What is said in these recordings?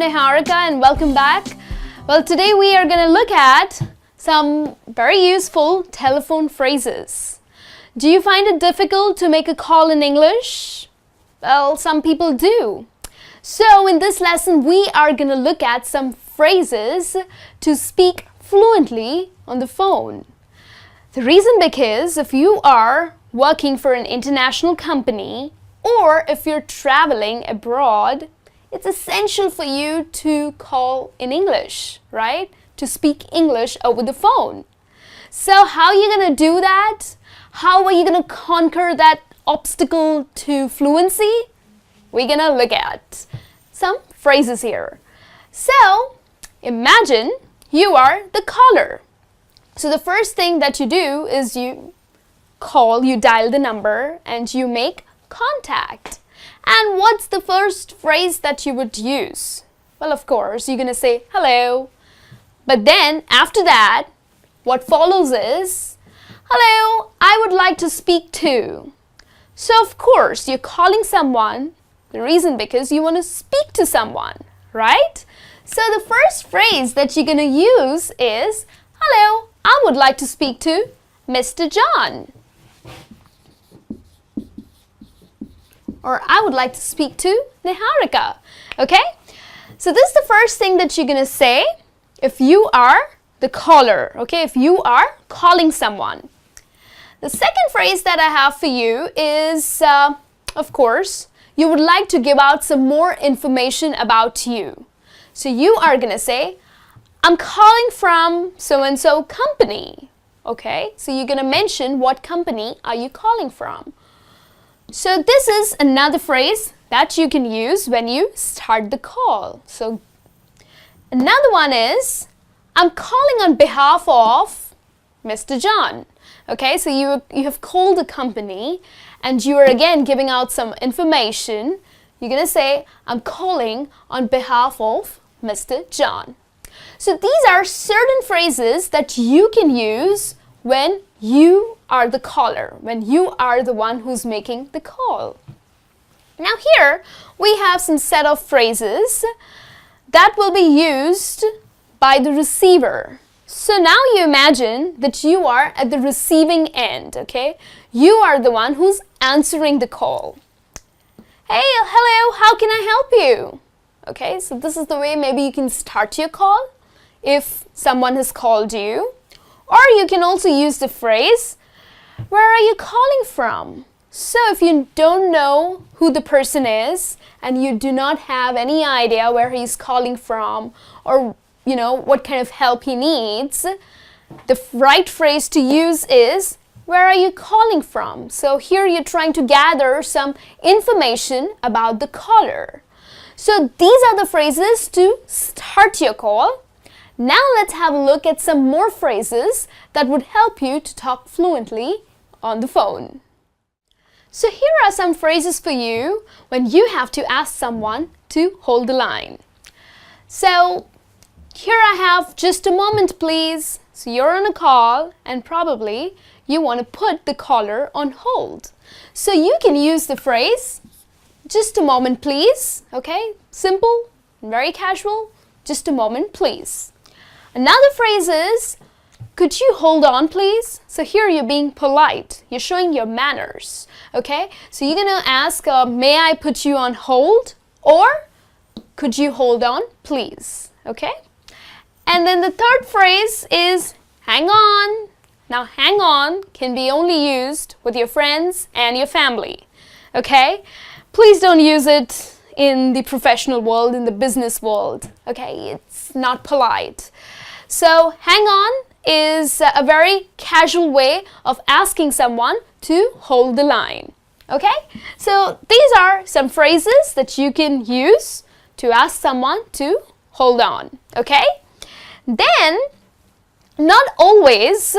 Niharika and welcome back. Well, today we are going to look at some very useful telephone phrases. Do you find it difficult to make a call in English? Well, some people do. So in this lesson, we are going to look at some phrases to speak fluently on the phone. The reason because if you are working for an international company or if you're traveling abroad, it's essential for you to call in English, right? To speak English over the phone. So how are you going to do that? How are you going to conquer that obstacle to fluency? We're going to look at some phrases here. So imagine you are the caller. So the first thing that you do is you dial the number and you make contact. And what's the first phrase that you would use? Well, of course, you're going to say hello. But then after that, what follows is, hello, I would like to speak to. So of course, you're calling someone. The reason because you want to speak to someone, right? So the first phrase that you're going to use is, hello, I would like to speak to Mr. John. Or I would like to speak to Niharika. Okay? So this is the first thing that you're going to say if you are the caller. Okay? If you are calling someone. The second phrase that I have for you is, of course, you would like to give out some more information about you. So you are going to say, I'm calling from so-and-so company. Okay? So you're going to mention what company are you calling from. So this is another phrase that you can use when you start the call. So another one is, I'm calling on behalf of Mr. John. Okay, so you have called the company and you are again giving out some information. You're going to say, I'm calling on behalf of Mr. John. So these are certain phrases that you can use when you are the caller, when you are the one who's making the call. Now here we have some set of phrases that will be used by the receiver. So now you imagine that you are at the receiving end, okay? You are the one who's answering the call. Hey, hello, how can I help you? Okay, so this is the way maybe you can start your call if someone has called you. Or you can also use the phrase, where are you calling from? So if you don't know who the person is and you do not have any idea where he's calling from or what kind of help he needs, the right phrase to use is, where are you calling from? So here you're trying to gather some information about the caller. So these are the phrases to start your call. Now let's have a look at some more phrases that would help you to talk fluently on the phone. So here are some phrases for you when you have to ask someone to hold the line. So here I have just a moment please. So you're on a call and probably you want to put the caller on hold. So you can use the phrase, just a moment please. Okay, simple, very casual, just a moment please. Another phrase is, could you hold on please? So here you're being polite. You're showing your manners. Okay? So you're going to ask, may I put you on hold? Or, could you hold on please? Okay? And then the third phrase is, hang on. Now hang on can be only used with your friends and your family. Okay? Please don't use it in the professional world, in the business world. Okay? It's not polite. So hang on is a very casual way of asking someone to hold the line. Okay? So these are some phrases that you can use to ask someone to hold on. Okay? Then, not always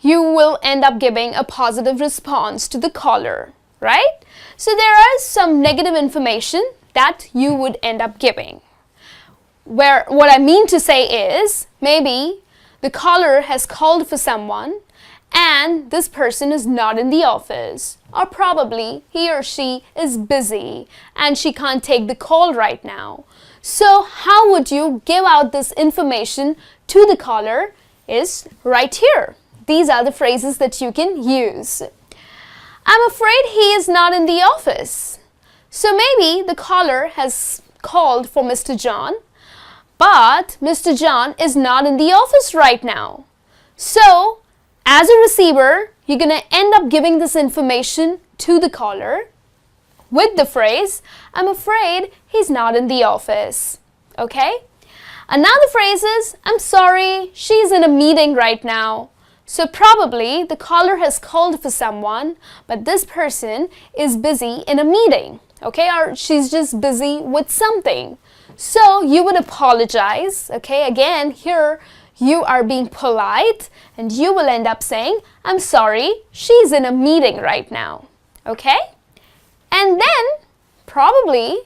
you will end up giving a positive response to the caller, right? So there is some negative information that you would end up giving. Where what I mean to say is, maybe the caller has called for someone and this person is not in the office, or probably he or she is busy and she can't take the call right now. So how would you give out this information to the caller is right here. These are the phrases that you can use. I'm afraid he is not in the office. So maybe the caller has called for Mr. John, but Mr. John is not in the office right now. So, as a receiver, you're going to end up giving this information to the caller with the phrase, I'm afraid he's not in the office. Okay? Another phrase is, I'm sorry, she's in a meeting right now. So probably the caller has called for someone, but this person is busy in a meeting, okay? Or she's just busy with something. So you would apologize, okay? Again, here you are being polite and you will end up saying, I'm sorry, she's in a meeting right now, okay? And then probably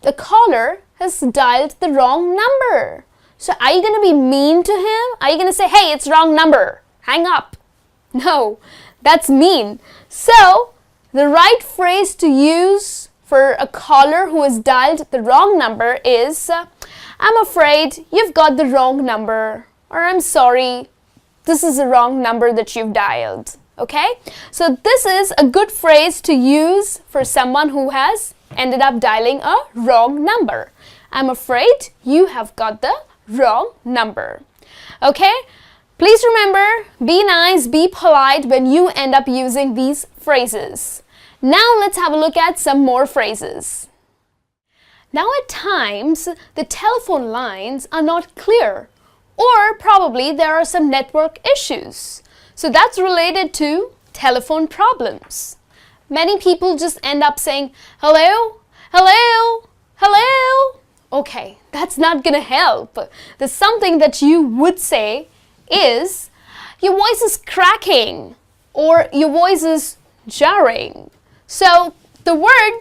the caller has dialed the wrong number. So are you going to be mean to him? Are you going to say, hey, it's wrong number, hang up? No, that's mean. So the right phrase to use for a caller who has dialed the wrong number is, I'm afraid you've got the wrong number, or I'm sorry, this is the wrong number that you've dialed. Okay? So this is a good phrase to use for someone who has ended up dialing a wrong number. I'm afraid you have got the wrong number. Okay? Please remember, be nice, be polite when you end up using these phrases. Now let's have a look at some more phrases. Now at times, the telephone lines are not clear, or probably there are some network issues. So that's related to telephone problems. Many people just end up saying, hello, hello, hello. Okay, that's not gonna help. There's something that you would say is, your voice is cracking or your voice is jarring. So the word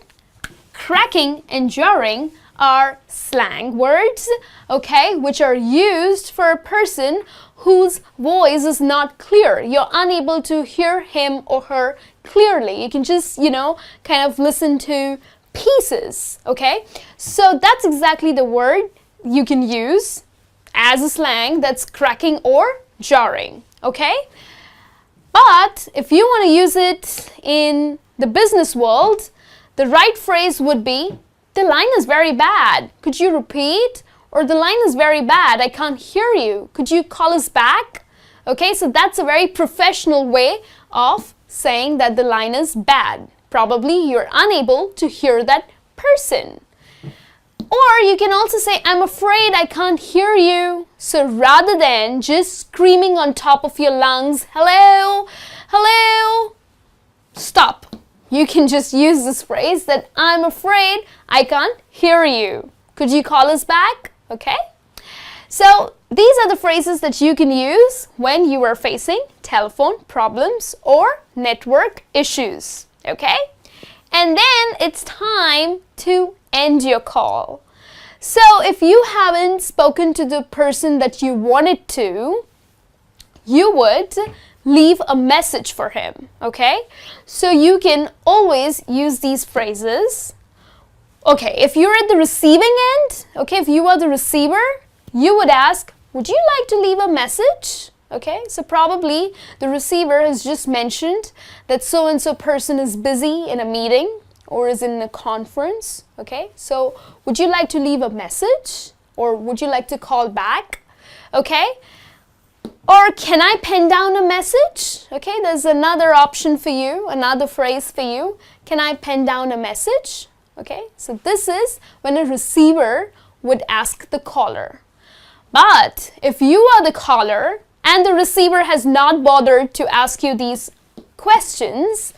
cracking and jarring are slang words, okay, which are used for a person whose voice is not clear. You're unable to hear him or her clearly. You can just, kind of listen to pieces, okay? So that's exactly the word you can use as a slang, that's cracking or jarring, okay? But if you want to use it in the business world, the right phrase would be, the line is very bad. Could you repeat? Or the line is very bad. I can't hear you. Could you call us back? Okay, so that's a very professional way of saying that the line is bad. Probably you're unable to hear that person. Or you can also say, I'm afraid I can't hear you. So rather than just screaming on top of your lungs, hello, hello, stop. You can just use this phrase that I'm afraid I can't hear you. Could you call us back? Okay? So these are the phrases that you can use when you are facing telephone problems or network issues. Okay? And then it's time to end your call. So if you haven't spoken to the person that you wanted to, you would leave a message for him, okay? So you can always use these phrases. Okay, if you're at the receiving end, okay, if you are the receiver, you would ask, would you like to leave a message? Okay, so probably the receiver has just mentioned that so-and-so person is busy in a meeting or is in a conference, okay? So would you like to leave a message or would you like to call back, okay? Or can I pen down a message? Okay, there's another option for you, another phrase for you. Can I pen down a message? Okay, so this is when a receiver would ask the caller. But if you are the caller and the receiver has not bothered to ask you these questions,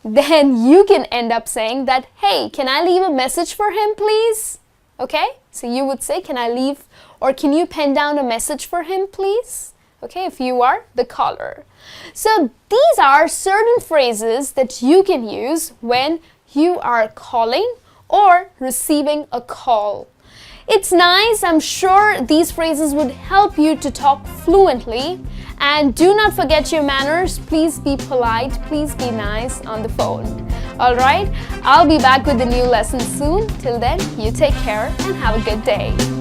then you can end up saying that, hey, can I leave a message for him, please? Okay, so you would say, can I leave, or can you pen down a message for him, please? Okay, if you are the caller. So these are certain phrases that you can use when you are calling or receiving a call. It's nice, I'm sure these phrases would help you to talk fluently And do not forget your manners. Please be polite. Please be nice on the phone. All right? I'll be back with a new lesson soon. Till then, you take care and have a good day.